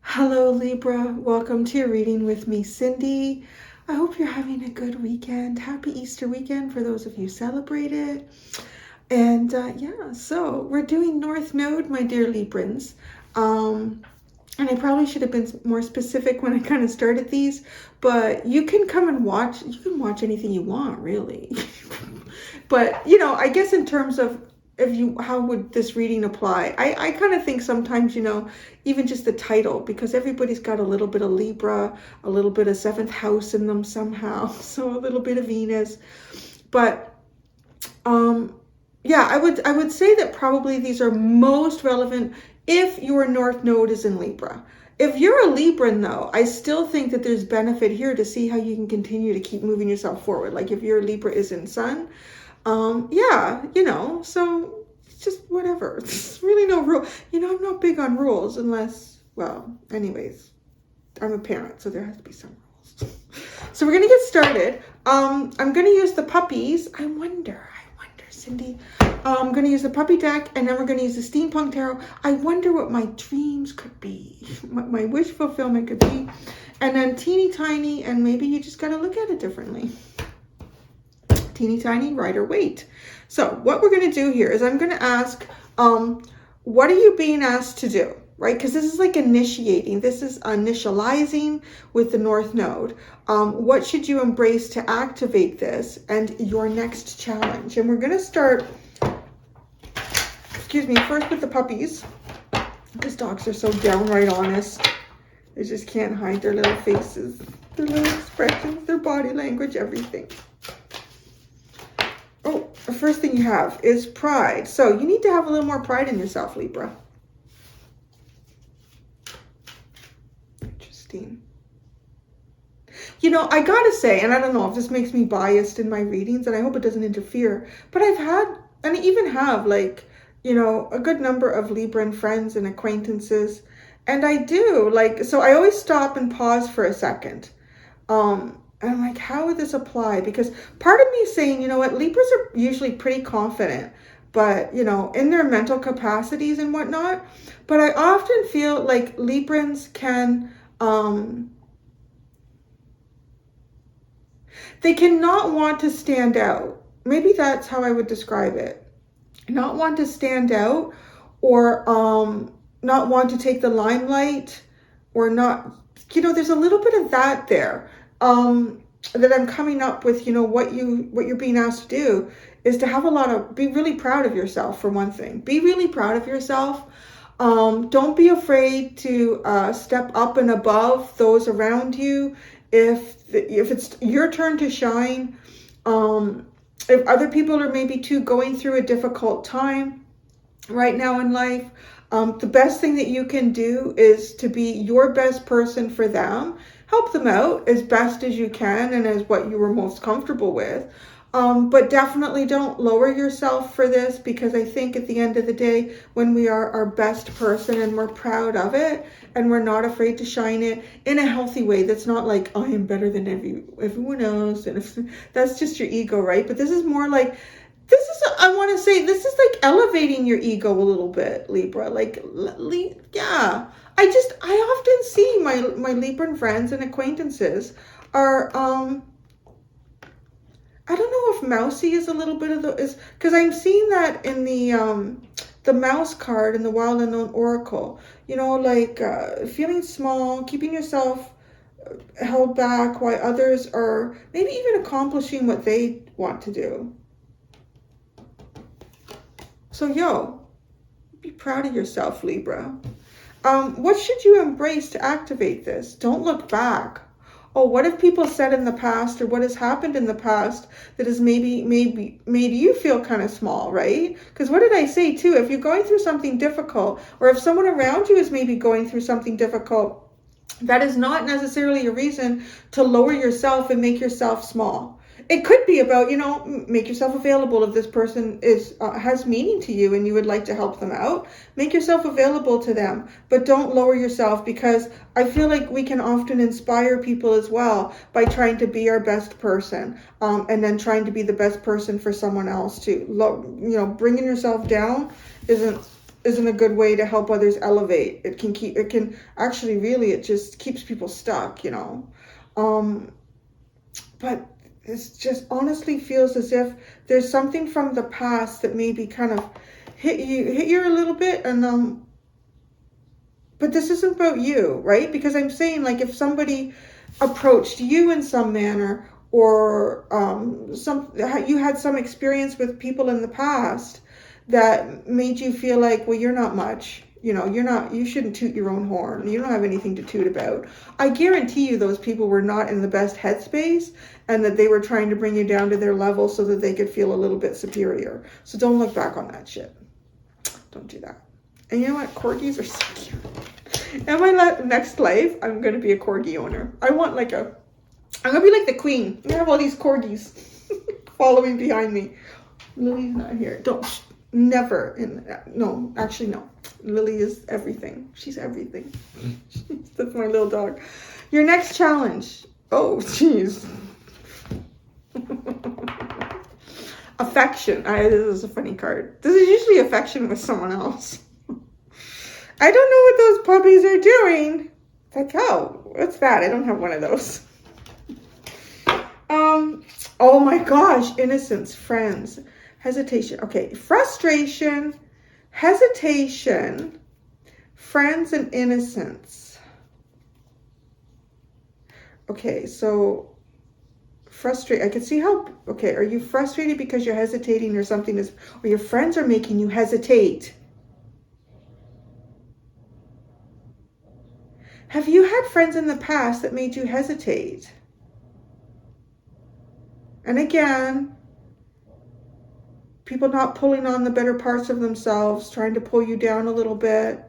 Hello Libra, welcome to your reading with me, Cindy. I hope you're having a good weekend. Happy Easter weekend for those of you who celebrate it. And yeah, so we're doing North Node, my dear Librans. And I probably should have been more specific when I kind of started these, but you can come and watch. You can watch anything you want, really. But, I guess in terms of how would this reading apply? I kind of think sometimes, even just the title, because everybody's got a little bit of Libra, a little bit of seventh house in them somehow, so a little bit of Venus. But yeah, I would say that probably these are most relevant if your North Node is in Libra. If you're a Libran, though, I still think that there's benefit here to see how you can continue to keep moving yourself forward. Like if your Libra is in Sun, yeah, so it's just whatever. It's really no rule. I'm not big on rules unless, well, anyways, I'm a parent, so there has to be some rules. So we're going to get started. I'm going to use the puppies. I wonder, Cindy. I'm going to use the puppy deck, and then we're going to use the steampunk tarot. I wonder what my dreams could be, what my wish fulfillment could be. And then teeny tiny, and maybe you just got to look at it differently. Teeny tiny, Rider-Waite. So what we're going to do here is I'm going to ask, what are you being asked to do? Right? Because this is like initiating. This is initializing with the North Node. What should you embrace to activate this and your next challenge? And we're going to start, first with the puppies. These dogs are so downright honest. They just can't hide their little faces, their little expressions, their body language, everything. Oh, the first thing you have is pride. So you need to have a little more pride in yourself, Libra. Interesting. I gotta say, and I don't know if this makes me biased in my readings, and I hope it doesn't interfere, but I've had, and I even have, like, a good number of Libran friends and acquaintances, and I do, like, so I always stop and pause for a second. And I'm like, how would this apply? Because part of me is saying, Libras are usually pretty confident, but, in their mental capacities and whatnot. But I often feel like Librans can, they cannot want to stand out. Maybe that's how I would describe it. Not want to stand out, or not want to take the limelight, or not, there's a little bit of that there. That I'm coming up with, what you're being asked to do is to be really proud of yourself, for one thing. Be really proud of yourself. Don't be afraid to step up and above those around you. If it's your turn to shine, if other people are maybe too going through a difficult time right now in life, the best thing that you can do is to be your best person for them. Help them out as best as you can and as what you were most comfortable with. But definitely don't lower yourself for this, because I think at the end of the day, when we are our best person and we're proud of it and we're not afraid to shine it in a healthy way, that's not like, I am better than everyone else. And that's just your ego, right? But this is more like, I want to say, this is like elevating your ego a little bit, Libra. Like, yeah. I often see my Libran friends and acquaintances are, I don't know if mousy is a little bit of because I'm seeing that in the mouse card in the Wild Unknown Oracle. Like feeling small, keeping yourself held back while others are maybe even accomplishing what they want to do. So, be proud of yourself, Libra. What should you embrace to activate this? Don't look back. Oh, what have people said in the past, or what has happened in the past that has maybe made you feel kind of small, right? Because what did I say too? If you're going through something difficult, or if someone around you is maybe going through something difficult, that is not necessarily a reason to lower yourself and make yourself small. it could be about, make yourself available. If this person has meaning to you and you would like to help them out, make yourself available to them, but don't lower yourself, because I feel like we can often inspire people as well by trying to be our best person, and then trying to be the best person for someone else too. Bringing yourself down isn't a good way to help others elevate. It just keeps people stuck, but it just honestly feels as if there's something from the past that maybe kind of hit you a little bit, and but this isn't about you, right? Because I'm saying, like, if somebody approached you in some manner, or you had some experience with people in the past that made you feel like, well, you're not much. You shouldn't toot your own horn. You don't have anything to toot about. I guarantee you those people were not in the best headspace, and that they were trying to bring you down to their level so that they could feel a little bit superior. So don't look back on that shit. Don't do that. And you know what? Corgis are so cute. In my next life, I'm going to be a corgi owner. I'm going to be like the queen. I have all these corgis following behind me. Lily's not here. Never. No, actually, no. Lily is everything. She's everything. That's my little dog. Your next challenge. Oh, jeez. Affection. This is a funny card. This is usually affection with someone else. I don't know what those puppies are doing. Like, oh, what's that? I don't have one of those. Oh my gosh. Innocence, friends, hesitation. Okay, frustration, hesitation, friends, and innocence. Okay, so I can see how, okay, are you frustrated because you're hesitating, or something or your friends are making you hesitate? Have you had friends in the past that made you hesitate? And again, people not pulling on the better parts of themselves, trying to pull you down a little bit,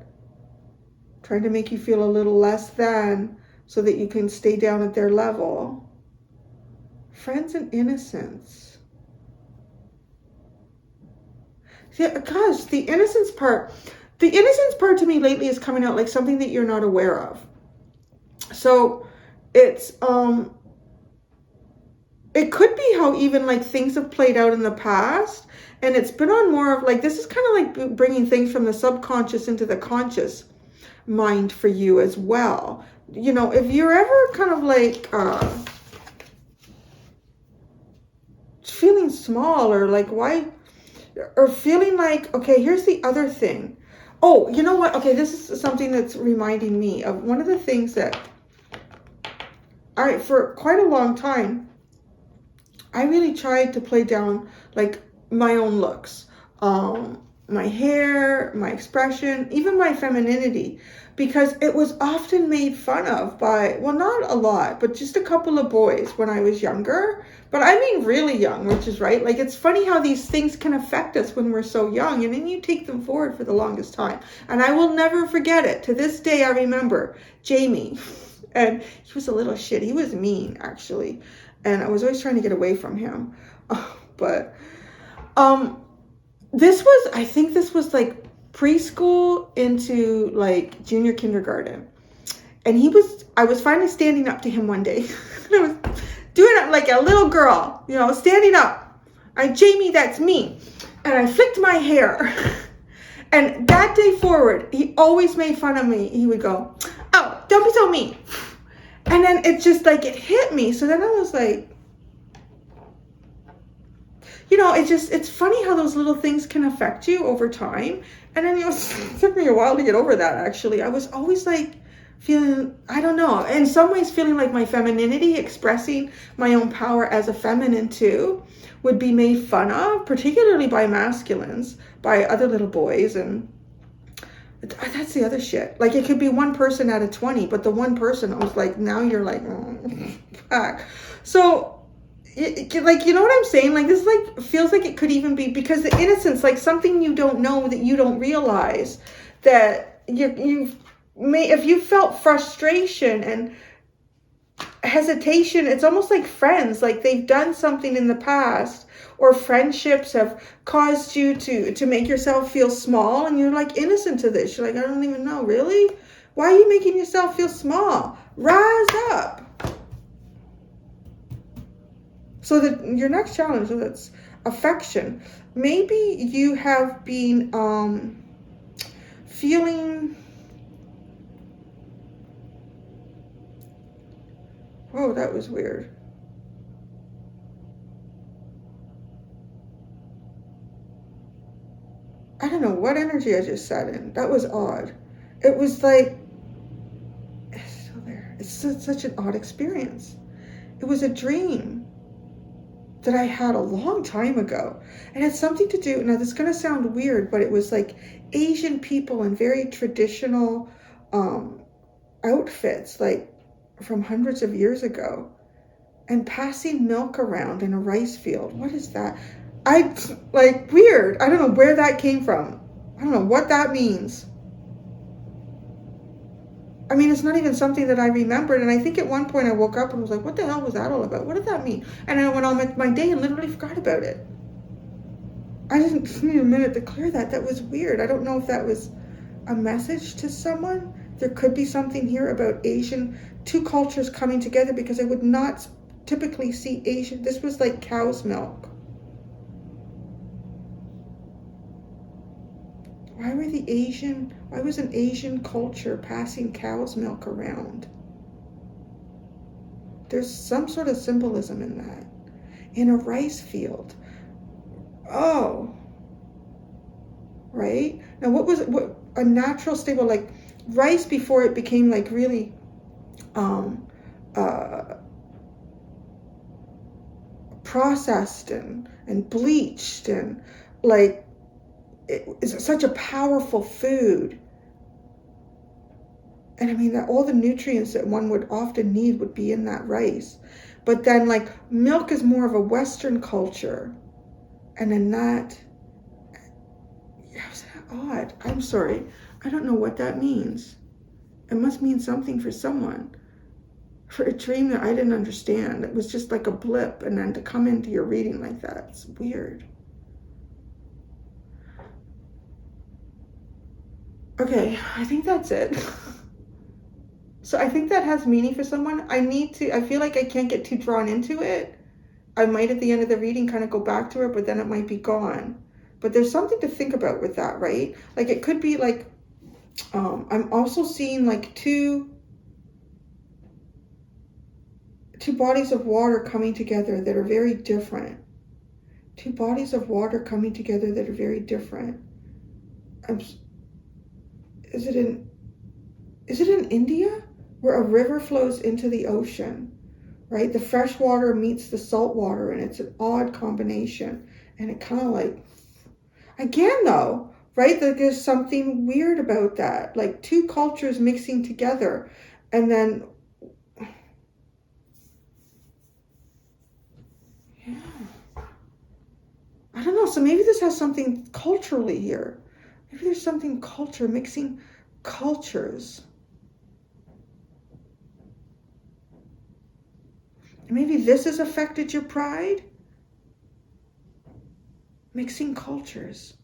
trying to make you feel a little less than, so that you can stay down at their level. Friends and innocence. Yeah, gosh, the innocence part to me lately is coming out like something that you're not aware of. So it's, it could be how even like things have played out in the past, and it's been on more of like, this is kind of like bringing things from the subconscious into the conscious mind for you as well. If you're ever kind of like feeling small, or like why, or feeling like, okay, here's the other thing. Oh, you know what? Okay, this is something that's reminding me of one of the things that for quite a long time, I really tried to play down like my own looks, my hair, my expression, even my femininity, because it was often made fun of by, well, not a lot, but just a couple of boys when I was younger. But I mean really young, which is right. Like, it's funny how these things can affect us when we're so young, and then you take them forward for the longest time. And I will never forget it. To this day, I remember Jamie, and he was a little shit. He was mean, actually. And I was always trying to get away from him. But I think this was like preschool into like junior kindergarten. And I was finally standing up to him one day. And I was doing it like a little girl, standing up. Jamie, that's me. And I flicked my hair. And that day forward, he always made fun of me. He would go, oh, don't be so mean. And then it just like, it hit me. So then I was like, it's funny how those little things can affect you over time. And then, it took me a while to get over that, actually. I was always like feeling, I don't know, in some ways feeling like my femininity, expressing my own power as a feminine too, would be made fun of, particularly by masculines, by other little boys. And that's the other shit. Like, it could be one person out of 20, but the one person, I was like, now you're like, back. So, like, you know what I'm saying? Like, this like feels like it could even be because the innocence, like something you don't know, that you don't realize, that you may, if you felt frustration, and hesitation. It's almost like friends, like they've done something in the past, or friendships have caused you to make yourself feel small, and you're like innocent to this. You're like, I don't even know, really? Why are you making yourself feel small? Rise up. So that your next challenge, so that's affection. Maybe you have been feeling, oh, that was weird. I don't know what energy I just sat in. That was odd. It was like, it's still there. It's such an odd experience. It was a dream that I had a long time ago. And it had something to do, now this is going to sound weird, but it was like Asian people in very traditional outfits, like from hundreds of years ago, and passing milk around in a rice field. What is that? Like, weird. I don't know where that came from. I don't know what that means. I mean, it's not even something that I remembered. And I think at one point I woke up and was like, what the hell was that all about? What did that mean? And I went on with my day and literally forgot about it. I didn't need a minute to clear that. That was weird. I don't know if that was a message to someone. There could be something here about Asian, two cultures coming together, because I would not typically see Asian. This was like cow's milk. Why was an Asian culture passing cow's milk around? There's some sort of symbolism in that. In a rice field. Oh. Right? Now what a natural stable, like rice before it became like really processed and bleached, and like it's such a powerful food. And I mean, that all the nutrients that one would often need would be in that rice. But then like milk is more of a Western culture. And then that, was that odd? I'm sorry. I don't know what that means. It must mean something for someone. For a dream that I didn't understand. It was just like a blip, and then to come into your reading like that, it's weird. Okay, I think that's it. So I think that has meaning for someone. I feel like I can't get too drawn into it. I might at the end of the reading kind of go back to it, but then it might be gone. But there's something to think about with that, right? Like it could be like, I'm also seeing like two bodies of water coming together that are very different. Two bodies of water coming together that are very different. Is it in India, where a river flows into the ocean, right? The fresh water meets the salt water, and it's an odd combination. And it kind of like, again though, right? Like there's something weird about that. Like two cultures mixing together, and then, yeah. I don't know. So maybe this has something culturally here. Maybe there's something mixing cultures. Maybe this has affected your pride. Mixing cultures.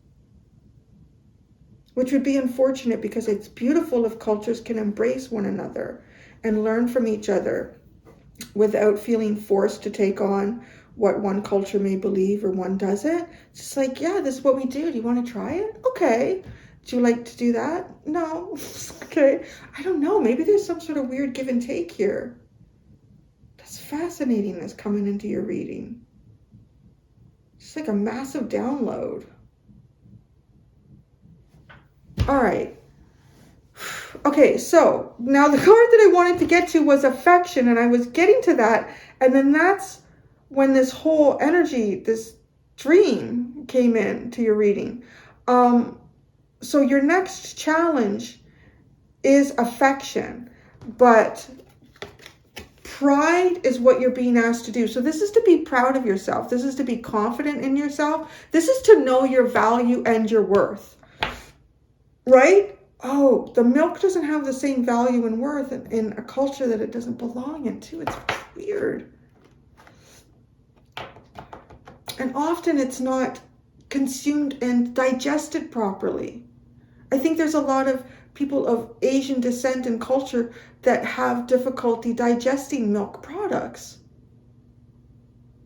Which would be unfortunate, because it's beautiful if cultures can embrace one another and learn from each other without feeling forced to take on what one culture may believe or one doesn't. It's just like, yeah, this is what we do. Do you want to try it? Okay. Do you like to do that? No. Okay. I don't know. Maybe there's some sort of weird give and take here. That's fascinating, that's coming into your reading. It's like a massive download. All right. Okay, so now the card that I wanted to get to was affection, and I was getting to that, and then that's when this whole energy, this dream came in to your reading. So your next challenge is affection, but pride is what you're being asked to do. So this is to be proud of yourself. This is to be confident in yourself. This is to know your value and your worth, right? oh, the milk doesn't have the same value and worth in a culture that it doesn't belong into. It's weird. And often it's not consumed and digested properly. I think there's a lot of people of Asian descent and culture that have difficulty digesting milk products,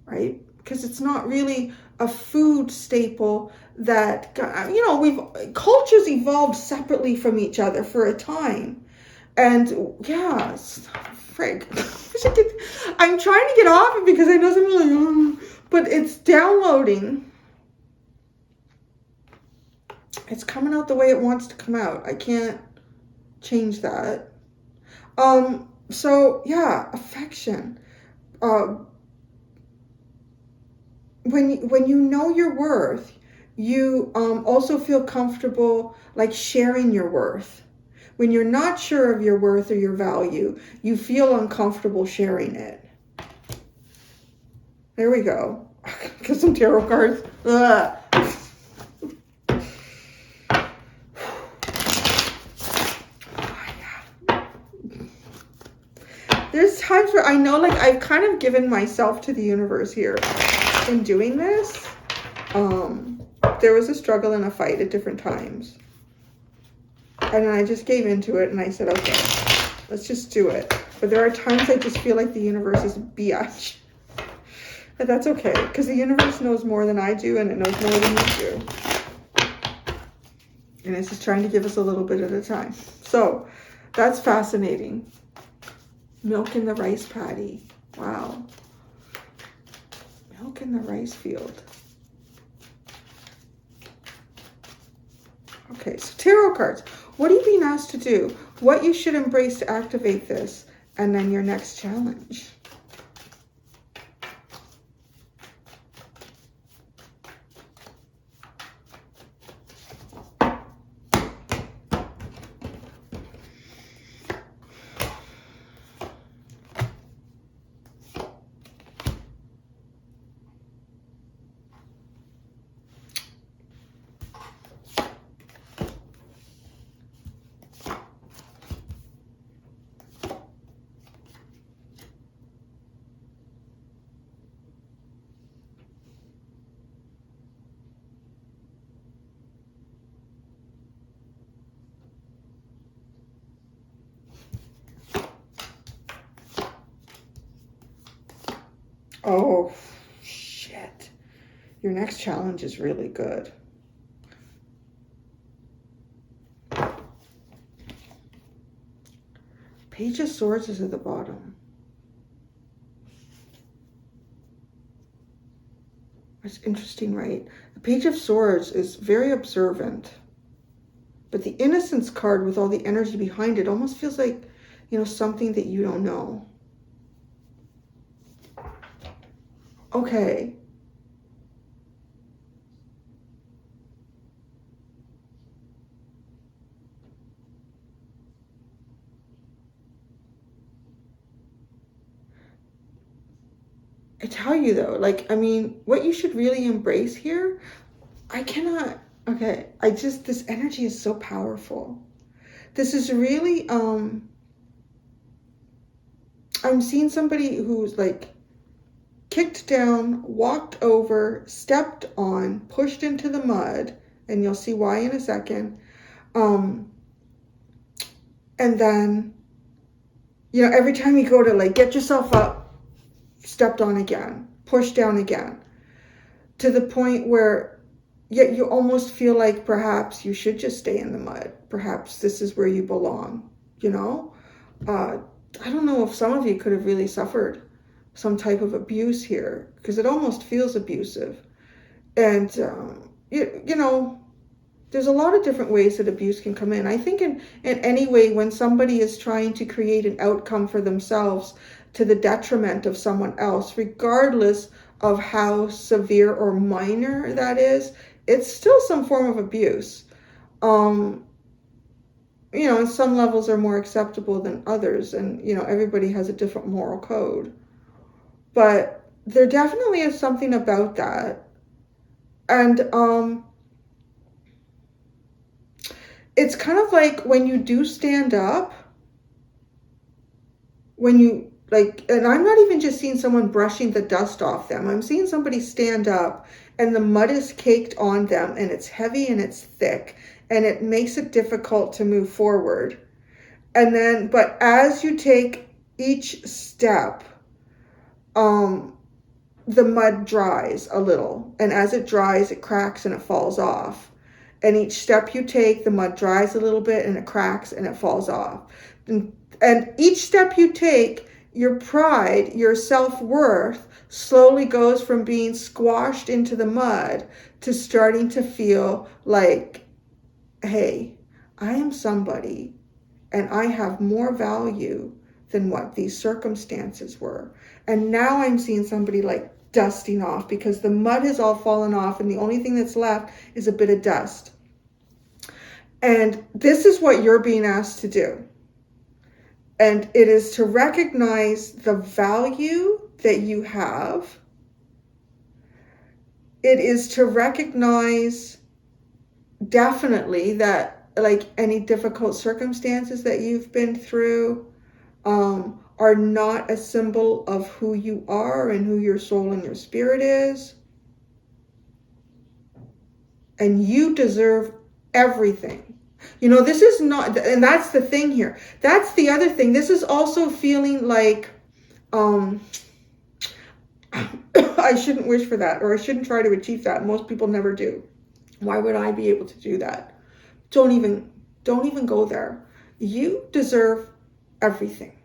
right? Because it's not really a food staple that, you know, cultures evolved separately from each other for a time. And yeah, frig. I'm trying to get off it because I know something like, but it's downloading. It's coming out the way it wants to come out. I can't change that. So yeah, affection. When you know your worth, you also feel comfortable like sharing your worth. When you're not sure of your worth or your value, you feel uncomfortable sharing it. There we go. Get some tarot cards. Ugh. There's times where I know like I've kind of given myself to the universe here in doing this. There was a struggle and a fight at different times. And I just gave into it and I said, okay, let's just do it. But there are times I just feel like the universe is a biatch. But that's okay, because the universe knows more than I do and it knows more than you do. And it's just trying to give us a little bit at a time. So that's fascinating. Milk in the rice paddy. Wow. Milk in the rice field. Okay, so tarot cards. What are you being asked to do? What you should embrace to activate this? And then your next challenge. Oh, shit. Your next challenge is really good. Page of Swords is at the bottom. That's interesting, right? The Page of Swords is very observant. But the Innocence card with all the energy behind it almost feels like, you know, something that you don't know. Okay. I tell you though, like, I mean, what you should really embrace here, I cannot, okay, this energy is so powerful. This is really, I'm seeing somebody who's like kicked down, walked over, stepped on, pushed into the mud, and you'll see why in a second. And then, you know, every time you go to like get yourself up, stepped on again, pushed down again, to the point where yet you almost feel like perhaps you should just stay in the mud. Perhaps this is where you belong, you know? I don't know if some of you could have really suffered some type of abuse here, because it almost feels abusive. And, you know, there's a lot of different ways that abuse can come in. I think in any way, when somebody is trying to create an outcome for themselves to the detriment of someone else, regardless of how severe or minor that is, it's still some form of abuse. You know, and some levels are more acceptable than others, and, you know, everybody has a different moral code. But there definitely is something about that. And it's kind of like when you do stand up, when you like, and I'm not even just seeing someone brushing the dust off them. I'm seeing somebody stand up and the mud is caked on them and it's heavy and it's thick and it makes it difficult to move forward. And then, but as you take each step, the mud dries a little. And as it dries, it cracks and it falls off. And each step you take, the mud dries a little bit and it cracks and it falls off. And each step you take, your pride, your self-worth slowly goes from being squashed into the mud to starting to feel like, hey, I am somebody and I have more value than what these circumstances were. And now I'm seeing somebody like dusting off because the mud has all fallen off and the only thing that's left is a bit of dust. And this is what you're being asked to do. And it is to recognize the value that you have. It is to recognize definitely that like any difficult circumstances that you've been through are not a symbol of who you are and who your soul and your spirit is. And you deserve everything. You know, this is not, and that's the thing here. That's the other thing. This is also feeling like, I shouldn't wish for that, or I shouldn't try to achieve that. Most people never do. Why would I be able to do that? Don't even go there. You deserve everything.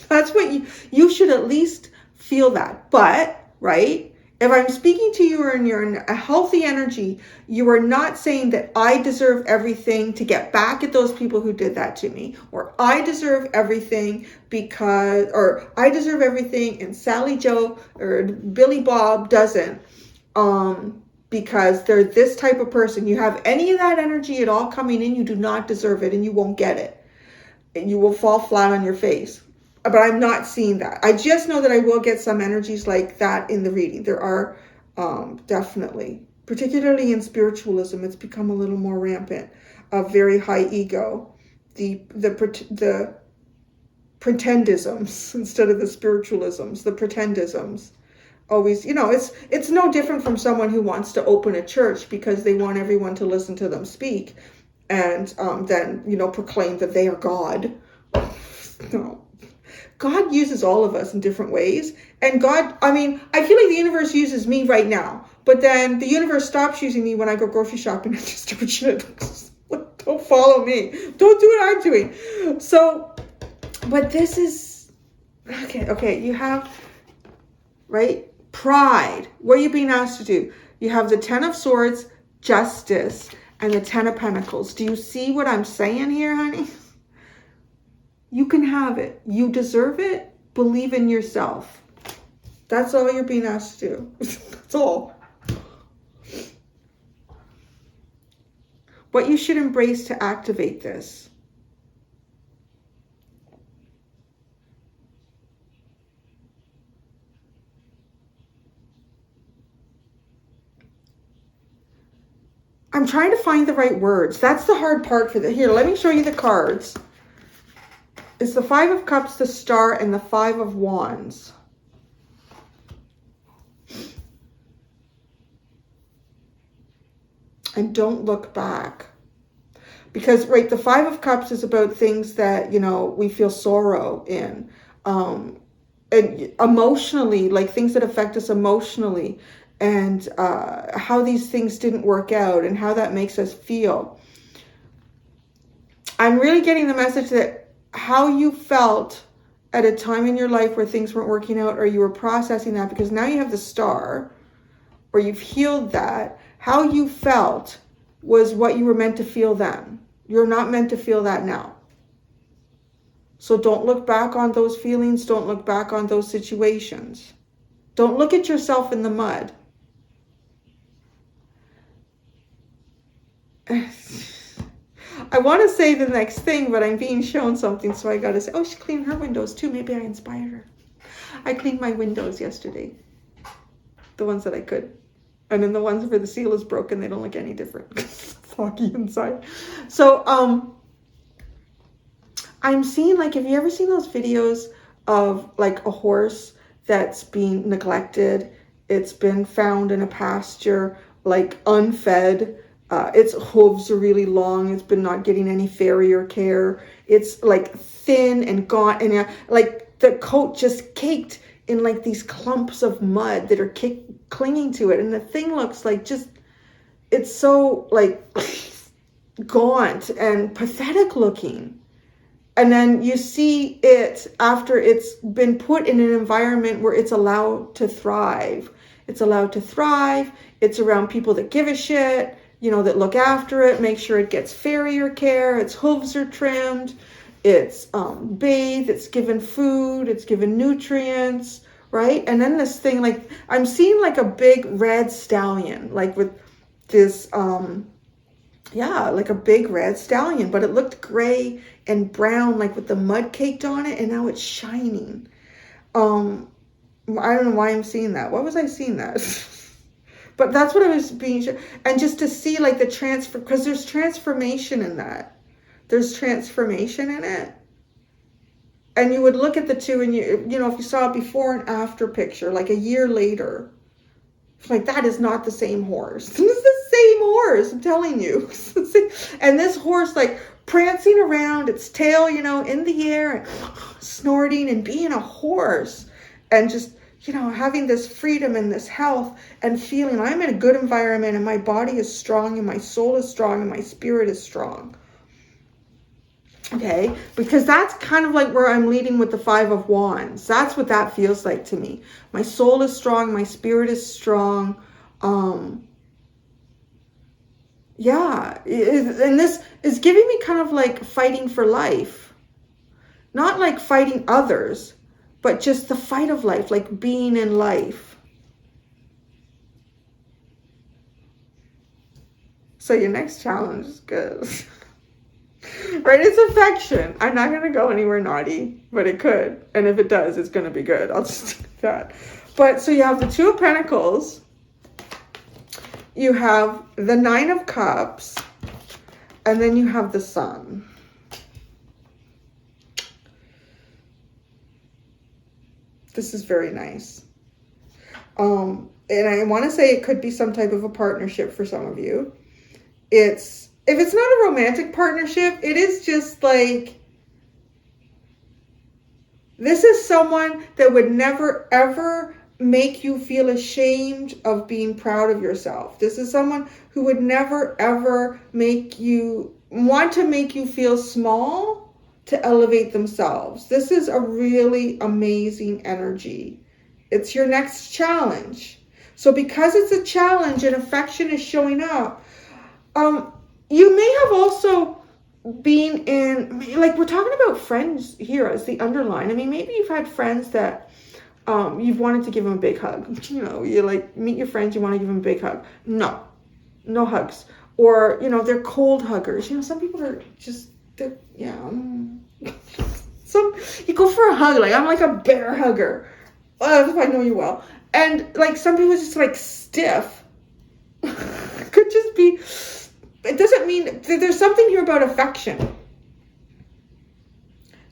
That's what you should at least feel that. But, right? If I'm speaking to you and you're in a healthy energy, you are not saying that I deserve everything to get back at those people who did that to me, or I deserve everything because, or I deserve everything and Sally Joe or Billy Bob doesn't, because they're this type of person. You have any of that energy at all coming in, you do not deserve it and you won't get it. And you will fall flat on your face. But I'm not seeing that. I just know that I will get some energies like that in the reading. There are definitely, particularly in spiritualism, it's become a little more rampant. A very high ego, the pretendisms instead of the spiritualisms, the pretendisms. Always, you know, it's no different from someone who wants to open a church because they want everyone to listen to them speak, and then, you know, proclaim that they are God. No. God uses all of us in different ways. And God, I mean, I feel like the universe uses me right now. But then the universe stops using me when I go grocery shopping and just do shit. Don't follow me. Don't do what I'm doing. So, but this is, okay, you have, right? Pride. What are you being asked to do? You have the 10 of Swords, Justice, and the 10 of Pentacles. Do you see what I'm saying here, honey? You can have it. You deserve it. Believe in yourself. That's all you're being asked to do. That's all. What you should embrace to activate this. I'm trying to find the right words. That's the hard part for the, here, let me show you the cards. It's the 5 of Cups, the Star, and the 5 of Wands. And don't look back. Because, right, the 5 of Cups is about things that, you know, we feel sorrow in. And emotionally, like things that affect us emotionally. And how these things didn't work out and how that makes us feel. I'm really getting the message that how you felt at a time in your life where things weren't working out, or you were processing that because now you have the Star, or you've healed that. How you felt was what you were meant to feel then. You're not meant to feel that now. So don't look back on those feelings. Don't look back on those situations. Don't look at yourself in the mud. I want to say the next thing, but I'm being shown something, so I got to say, oh, she cleaned her windows too. Maybe I inspired her. I cleaned my windows yesterday. The ones that I could. And then the ones where the seal is broken, they don't look any different. foggy inside. So, I'm seeing, like, have you ever seen those videos of like a horse that's being neglected? It's been found in a pasture, like unfed. Its hooves are really long. It's been not getting any farrier care. It's like thin and gaunt, and like the coat just caked in like these clumps of mud that are clinging to it. And the thing looks like just, it's so like gaunt and pathetic looking. And then you see it after it's been put in an environment where it's allowed to thrive. It's allowed to thrive. It's around people that give a shit, you know, that look after it, make sure it gets farrier care, its hooves are trimmed, it's bathed, it's given food, it's given nutrients, right? And then this thing, like, I'm seeing like a big red stallion, like with this, like a big red stallion, but it looked gray and brown, like with the mud caked on it, and now it's shining. I don't know why I'm seeing that. Why was I seeing that? But that's what I was being, and just to see like the transfer, because there's transformation in that. There's transformation in it. And you would look at the two, and you know, if you saw a before and after picture, like a year later, it's like, that is not the same horse. It's the same horse, I'm telling you. And this horse, like, prancing around, its tail, you know, in the air, and snorting and being a horse, and just, you know, having this freedom and this health and feeling I'm in a good environment, and my body is strong, and my soul is strong, and my spirit is strong. Okay, because that's kind of like where I'm leading with the Five of Wands. That's what that feels like to me. My soul is strong, my spirit is strong. Yeah, and this is giving me kind of like fighting for life. Not like fighting others, but just the fight of life, like being in life. So your next challenge is good. Right, it's affection. I'm not going to go anywhere naughty, but it could. And if it does, it's going to be good. I'll just do that. But so you have the Two of Pentacles. You have the Nine of Cups. And then you have the Sun. This is very nice. And I want to say it could be some type of a partnership for some of you. If it's not a romantic partnership, it is just like, this is someone that would never, ever make you feel ashamed of being proud of yourself. This is someone who would never, ever want to make you feel small to elevate themselves. This is a really amazing energy. It's your next challenge. So because it's a challenge and affection is showing up, you may have also been in, like, we're talking about friends here as the underline. I mean, maybe you've had friends that you've wanted to give them a big hug. You know, you like meet your friends, you want to give them a big hug. No hugs. Or, you know, they're cold huggers. You know, some people are just, yeah. You go for a hug, like, I'm like a bear hugger. If I know you well. And, like, some people just, like, stiff. Could just be... It doesn't mean, there's something here about affection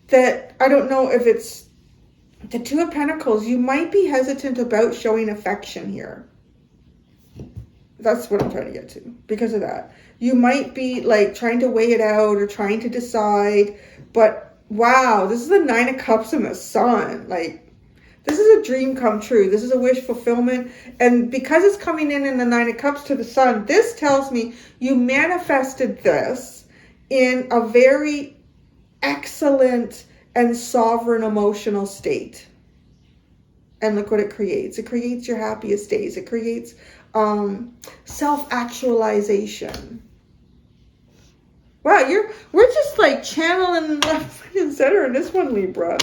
that I don't know if it's the Two of Pentacles. You might be hesitant about showing affection here. That's what I'm trying to get to because of that. You might be like trying to weigh it out or trying to decide, but wow, this is the Nine of Cups and the Sun. Like, this is a dream come true. This is a wish fulfillment. And because it's coming in the Nine of Cups to the Sun, this tells me you manifested this in a very excellent and sovereign emotional state. And look what it creates. It creates your happiest days. It creates self-actualization. Wow, we're just like channeling left, right, and center in this one, Libra.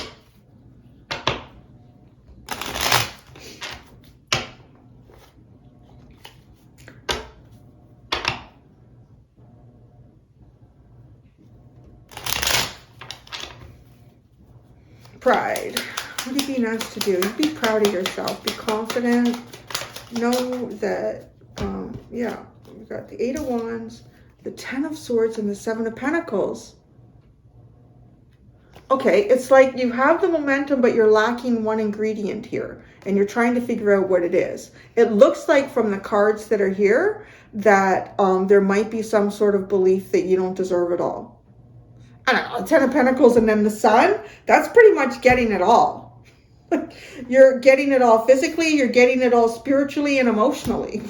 Pride. What are you being asked to do? You be proud of yourself. Be confident. Know that, yeah, we've got the Eight of Wands The Ten of Swords and the Seven of Pentacles. Okay, it's like you have the momentum, but you're lacking one ingredient here, and you're trying to figure out what it is. It looks like from the cards that are here that there might be some sort of belief that you don't deserve it all. I don't know, Ten of Pentacles and then the Sun, that's pretty much getting it all. You're getting it all physically, you're getting it all spiritually and emotionally.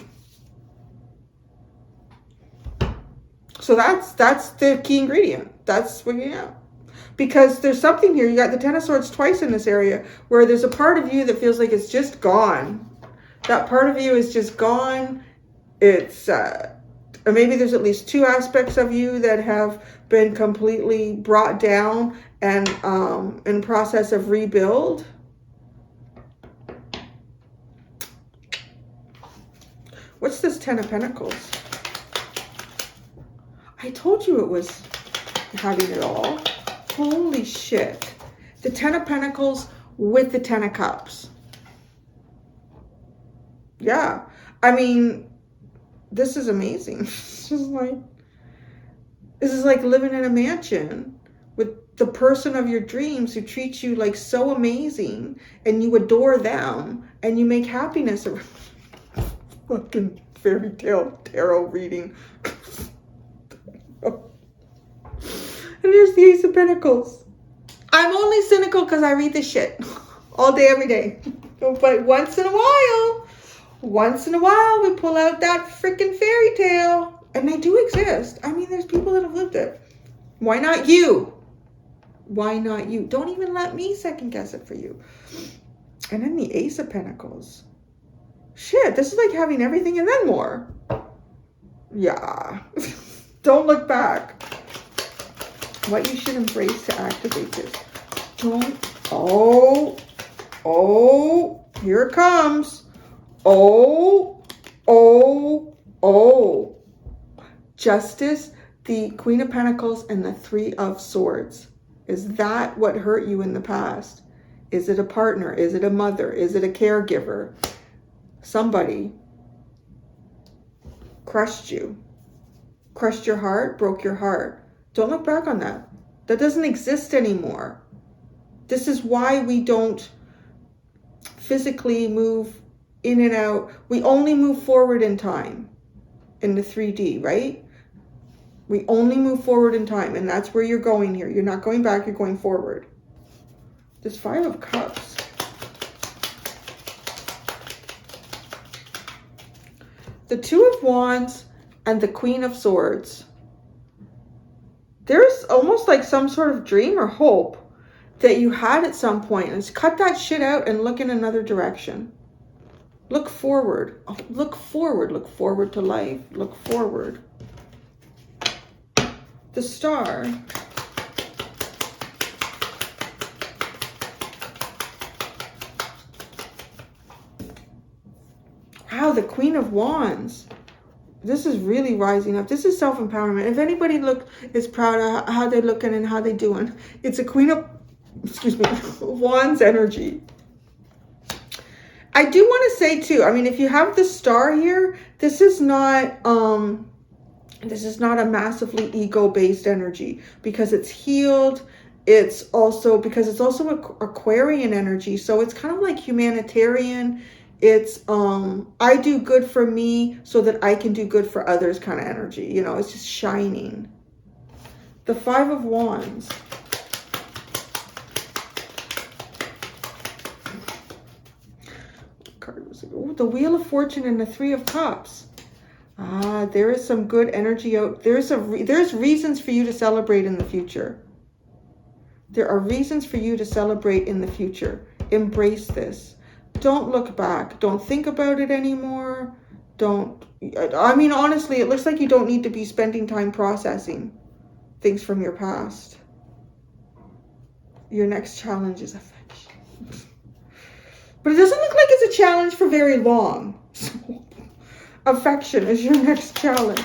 So that's the key ingredient. That's what you have. Because there's something here, you got the Ten of Swords twice in this area, where there's a part of you that feels like it's just gone. That part of you is just gone. It's, or maybe there's at least two aspects of you that have been completely brought down and in process of rebuild. What's this Ten of Pentacles? I told you it was having it all. Holy shit. The Ten of Pentacles with the Ten of Cups. Yeah. I mean, this is amazing. This is like living in a mansion with the person of your dreams who treats you like so amazing, and you adore them, and you make happiness a fucking fairy tale tarot reading. And here's the Ace of Pentacles. I'm only cynical because I read this shit all day, every day. But once in a while, we pull out that freaking fairy tale. And they do exist. I mean, there's people that have lived it. Why not you? Why not you? Don't even let me second guess it for you. And then the Ace of Pentacles. Shit, this is like having everything and then more. Yeah. Don't look back. What you should embrace to activate this. Oh, here it comes. Oh. Justice, the Queen of Pentacles, and the Three of Swords. Is that what hurt you in the past? Is it a partner? Is it a mother? Is it a caregiver? Somebody crushed you. Crushed your heart, broke your heart. Don't look back on that. That doesn't exist anymore. This is why we don't physically move in and out. We only move forward in time in the 3D, right? We only move forward in time, and that's where you're going here. You're not going back, you're going forward. This Five of Cups. The Two of Wands and the Queen of Swords. There's almost like some sort of dream or hope that you had at some point. And cut that shit out and look in another direction. Look forward. Look forward. Look forward to life. Look forward. The Star. Wow, the Queen of Wands. This is really rising up. This is self-empowerment. If anybody is proud of how they're looking and how they're doing, it's a Queen of, Wands energy. I do want to say too, I mean, if you have the Star here, this is not a massively ego-based energy, because it's healed. It's also Aquarian energy. So it's kind of like humanitarian. It's I do good for me so that I can do good for others kind of energy. You know, it's just shining. The Five of Wands. What card was it? Oh, the Wheel of Fortune and the Three of Cups. Ah, there is some good energy out. There's reasons for you to celebrate in the future. There are reasons for you to celebrate in the future. Embrace this. Don't look back. Don't think about it anymore. I mean, honestly, it looks like you don't need to be spending time processing things from your past. Your next challenge is affection. But it doesn't look like it's a challenge for very long. So, affection is your next challenge.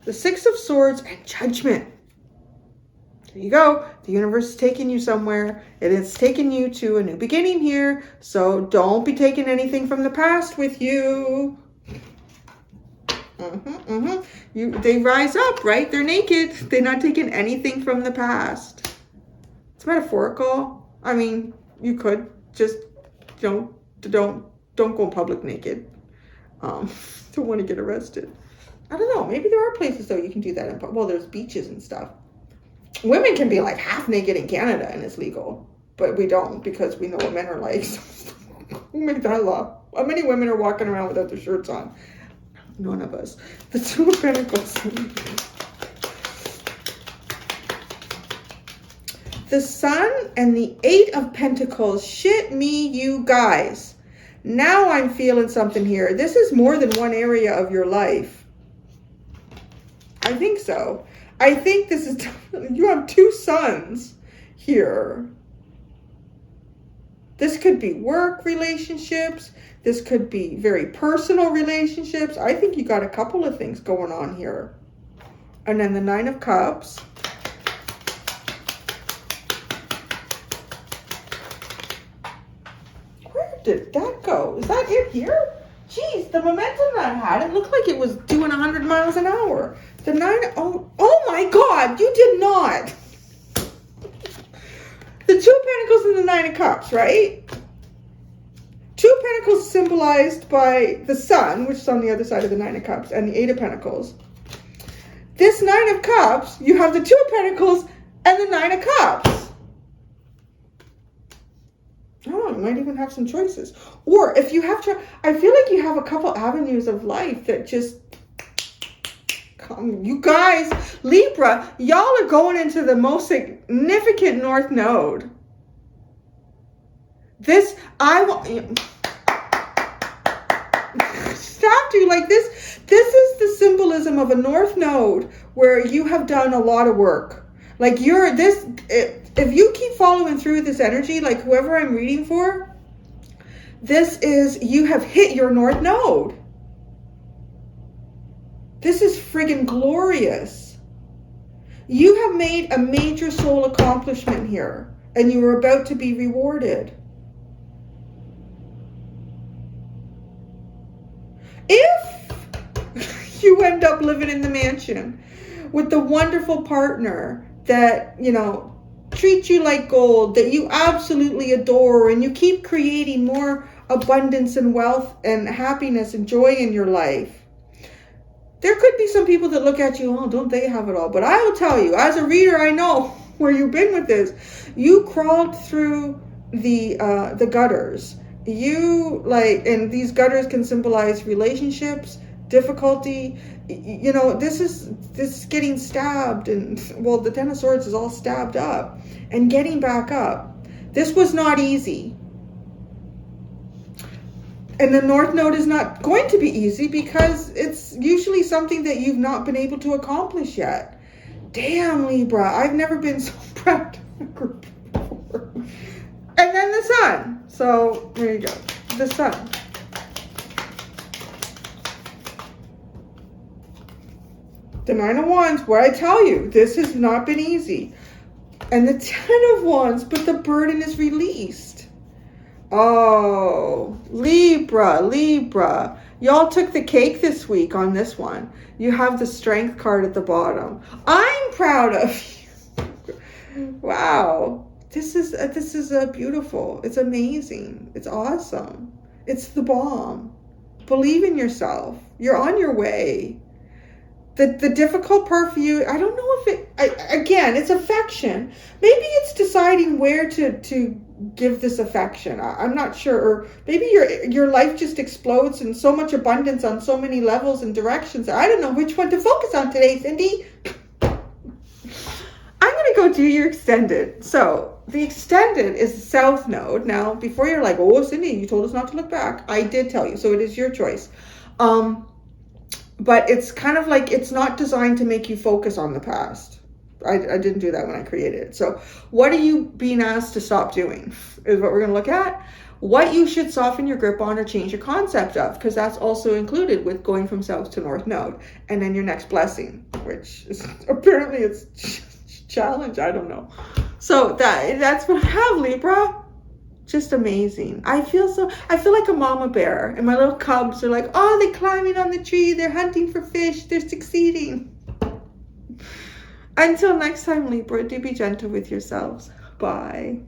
The Six of Swords and Judgment. There you go. The universe is taking you somewhere. It is taking you to a new beginning here. So don't be taking anything from the past with you. They rise up, right? They're naked. They're not taking anything from the past. It's metaphorical. I mean, you could just don't go in public naked. Don't want to get arrested. I don't know. Maybe there are places though you can do that in. Well, there's beaches and stuff. Women can be like half naked in Canada and it's legal, but we don't because we know what men are like. Who made that law? How many women are walking around without their shirts on? None of us. The Two of Pentacles. The Sun and the Eight of Pentacles. Shit me, you guys. Now I'm feeling something here. This is more than one area of your life. I think so. I think this is, you have two suns here. This could be work relationships. This could be very personal relationships. I think you got a couple of things going on here. And then the Nine of Cups. Where did that go? Is that it here? Jeez, the momentum that had, it looked like it was doing 100 miles an hour. The oh my God, you did not. The Two of Pentacles and the Nine of Cups, right? Two of Pentacles symbolized by the Sun, which is on the other side of the Nine of Cups, and the Eight of Pentacles. This Nine of Cups, you have the Two of Pentacles and the Nine of Cups. I don't know, you might even have some choices. Or if you have to, I feel like you have a couple avenues of life that just come. You guys, Libra, y'all are going into the most significant North Node. This, I want, stop you like this. This is the symbolism of a North Node where you have done a lot of work. Like you're this, if you keep following through this energy, like whoever I'm reading for, this is, you have hit your North Node. This is friggin' glorious. You have made a major soul accomplishment here, and you are about to be rewarded. If you end up living in the mansion with the wonderful partner that, you know, treats you like gold, that you absolutely adore, and you keep creating more abundance and wealth and happiness and joy in your life. There could be some people that look at you, oh, don't they have it all? But I will tell you, as a reader, I know where you've been with this. You crawled through the gutters. You like, and these gutters can symbolize relationships, difficulty. You know, this is getting stabbed, and well, the Ten of Swords is all stabbed up and getting back up. This was not easy. And the North Node is not going to be easy because it's usually something that you've not been able to accomplish yet. Damn, Libra, I've never been so proud of a group before. And then the Sun. So there you go, the Sun. The Nine of Wands, where I tell you, this has not been easy. And the Ten of Wands, but the burden is released. Oh, Libra. Y'all took the cake this week on this one. You have the Strength card at the bottom. I'm proud of you. Wow. This is beautiful. It's amazing. It's awesome. It's the bomb. Believe in yourself. You're on your way. The difficult part for you, I don't know if again, it's affection. Maybe it's deciding where to give this affection. I'm not sure. Or maybe your life just explodes in so much abundance on so many levels and directions. I don't know which one to focus on today, Cindy. I'm going to go do your extended. So the extended is the South Node. Now, before you're like, oh, Cindy, you told us not to look back. I did tell you. So it is your choice. But it's kind of like, it's not designed to make you focus on the past. I didn't do that when I created it. So what are you being asked to stop doing is what we're going to look at. What you should soften your grip on or change your concept of, because that's also included with going from South to North Node. And then your next blessing, which is apparently it's challenge. I don't know. So that's what I have, Libra. Just amazing. I feel like a mama bear, and my little cubs are like, oh, they're climbing on the tree, they're hunting for fish, they're succeeding. Until next time, Libra, do be gentle with yourselves. Bye.